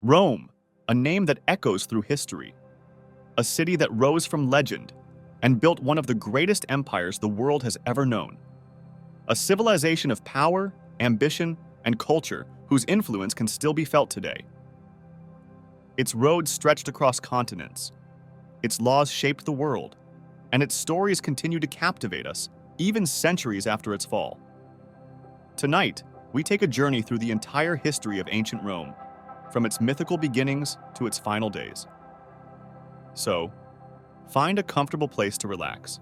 Rome, a name that echoes through history, a city that rose from legend and built one of the greatest empires the world has ever known. A civilization of power, ambition, and culture whose influence can still be felt today. Its roads stretched across continents, its laws shaped the world, and its stories continue to captivate us even centuries after its fall. Tonight, we take a journey through the entire history of ancient Rome, from its mythical beginnings to its final days. So, find a comfortable place to relax.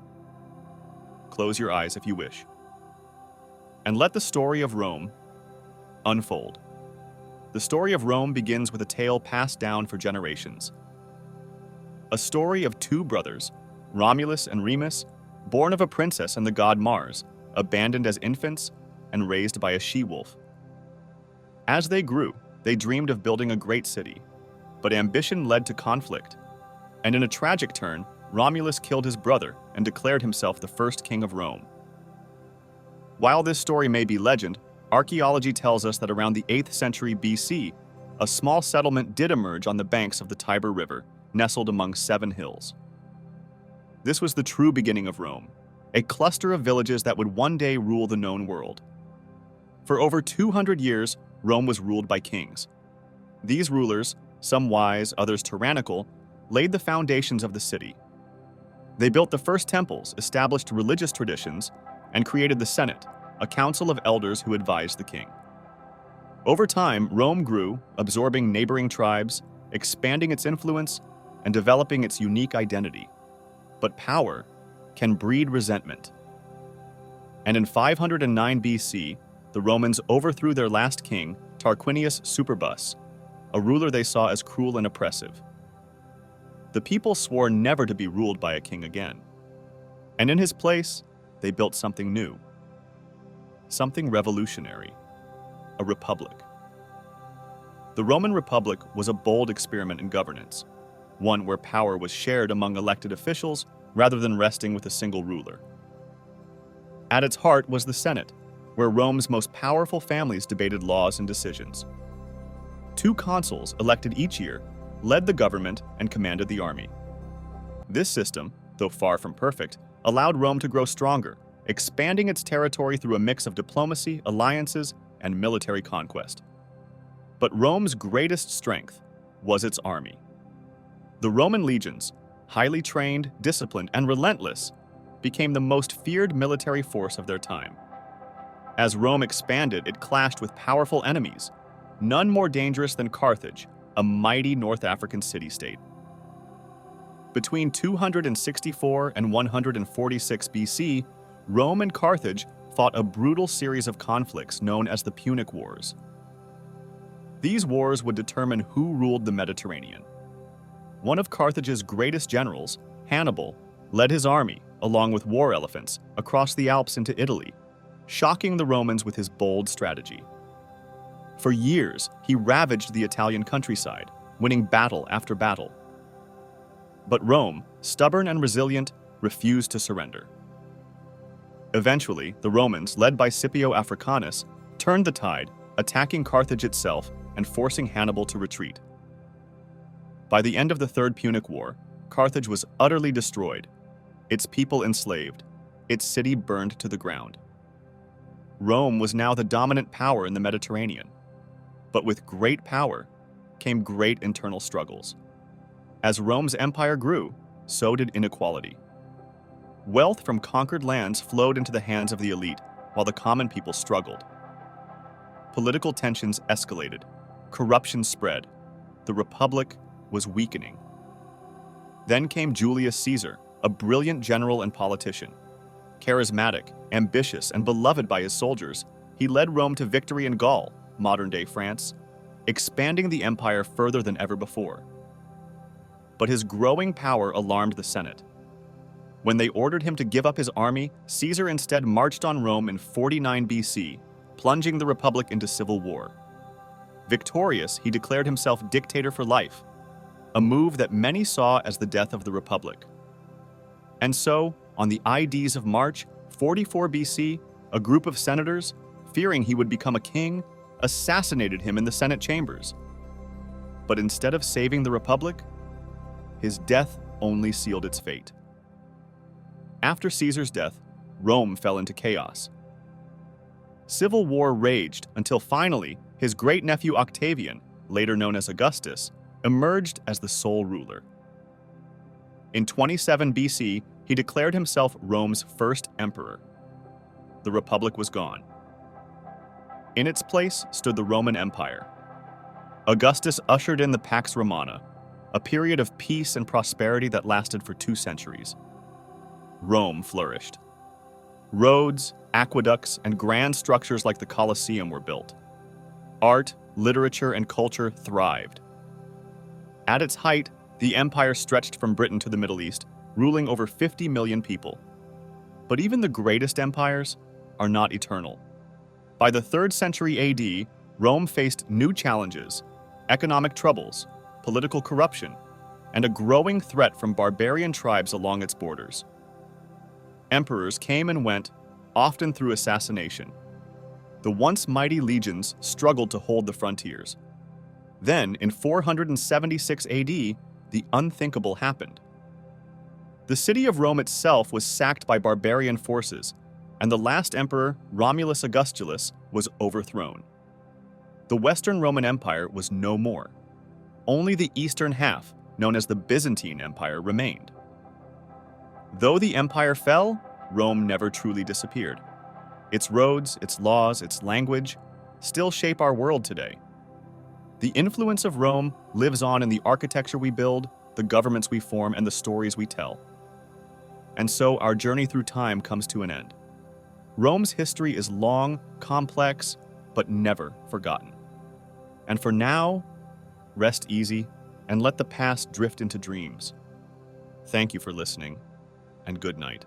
Close your eyes if you wish. And let the story of Rome unfold. The story of Rome begins with a tale passed down for generations. A story of two brothers, Romulus and Remus, born of a princess and the god Mars, abandoned as infants and raised by a she-wolf. As they grew, they dreamed of building a great city, but ambition led to conflict. And in a tragic turn, Romulus killed his brother and declared himself the first king of Rome. While this story may be legend, archaeology tells us that around the 8th century BC, a small settlement did emerge on the banks of the Tiber River, nestled among 7 hills. This was the true beginning of Rome, a cluster of villages that would one day rule the known world. For over 200 years, Rome was ruled by kings. These rulers, some wise, others tyrannical, laid the foundations of the city. They built the first temples, established religious traditions, and created the Senate, a council of elders who advised the king. Over time, Rome grew, absorbing neighboring tribes, expanding its influence, and developing its unique identity. But power can breed resentment. And in 509 BC, the Romans overthrew their last king, Tarquinius Superbus, a ruler they saw as cruel and oppressive. The people swore never to be ruled by a king again. And in his place, they built something new. Something revolutionary. A republic. The Roman Republic was a bold experiment in governance, one where power was shared among elected officials rather than resting with a single ruler. At its heart was the Senate, where Rome's most powerful families debated laws and decisions. 2 consuls, elected each year, led the government and commanded the army. This system, though far from perfect, allowed Rome to grow stronger, expanding its territory through a mix of diplomacy, alliances, and military conquest. But Rome's greatest strength was its army. The Roman legions, highly trained, disciplined, and relentless, became the most feared military force of their time. As Rome expanded, it clashed with powerful enemies, none more dangerous than Carthage, a mighty North African city-state. Between 264 and 146 BC, Rome and Carthage fought a brutal series of conflicts known as the Punic Wars. These wars would determine who ruled the Mediterranean. One of Carthage's greatest generals, Hannibal, led his army, along with war elephants, across the Alps into Italy, shocking the Romans with his bold strategy. For years, he ravaged the Italian countryside, winning battle after battle. But Rome, stubborn and resilient, refused to surrender. Eventually, the Romans, led by Scipio Africanus, turned the tide, attacking Carthage itself and forcing Hannibal to retreat. By the end of the Third Punic War, Carthage was utterly destroyed, its people enslaved, its city burned to the ground. Rome was now the dominant power in the Mediterranean. But with great power came great internal struggles. As Rome's empire grew, so did inequality. Wealth from conquered lands flowed into the hands of the elite, while the common people struggled. Political tensions escalated. Corruption spread. The Republic was weakening. Then came Julius Caesar, a brilliant general and politician. Charismatic, ambitious, and beloved by his soldiers, he led Rome to victory in Gaul, modern-day France, expanding the empire further than ever before. But his growing power alarmed the Senate. When they ordered him to give up his army, Caesar instead marched on Rome in 49 BC, plunging the Republic into civil war. Victorious, he declared himself dictator for life, a move that many saw as the death of the Republic. And so, on the Ides of March, 44 BC, a group of senators, fearing he would become a king, assassinated him in the Senate chambers. But instead of saving the Republic, his death only sealed its fate. After Caesar's death, Rome fell into chaos. Civil war raged until finally his great-nephew Octavian, later known as Augustus, emerged as the sole ruler. In 27 BC, he declared himself Rome's first emperor. The Republic was gone. In its place stood the Roman Empire. Augustus ushered in the Pax Romana, a period of peace and prosperity that lasted for 2 centuries. Rome flourished. Roads, aqueducts, and grand structures like the Colosseum were built. Art, literature, and culture thrived. At its height, the empire stretched from Britain to the Middle East, ruling over 50 million people. But even the greatest empires are not eternal. By the 3rd century AD, Rome faced new challenges: economic troubles, political corruption, and a growing threat from barbarian tribes along its borders. Emperors came and went, often through assassination. The once mighty legions struggled to hold the frontiers. Then, in 476 AD, the unthinkable happened. The city of Rome itself was sacked by barbarian forces, and the last emperor, Romulus Augustulus, was overthrown. The Western Roman Empire was no more. Only the eastern half, known as the Byzantine Empire, remained. Though the empire fell, Rome never truly disappeared. Its roads, its laws, its language still shape our world today. The influence of Rome lives on in the architecture we build, the governments we form, and the stories we tell. And so our journey through time comes to an end. Rome's history is long, complex, but never forgotten. And for now, rest easy and let the past drift into dreams. Thank you for listening, and good night.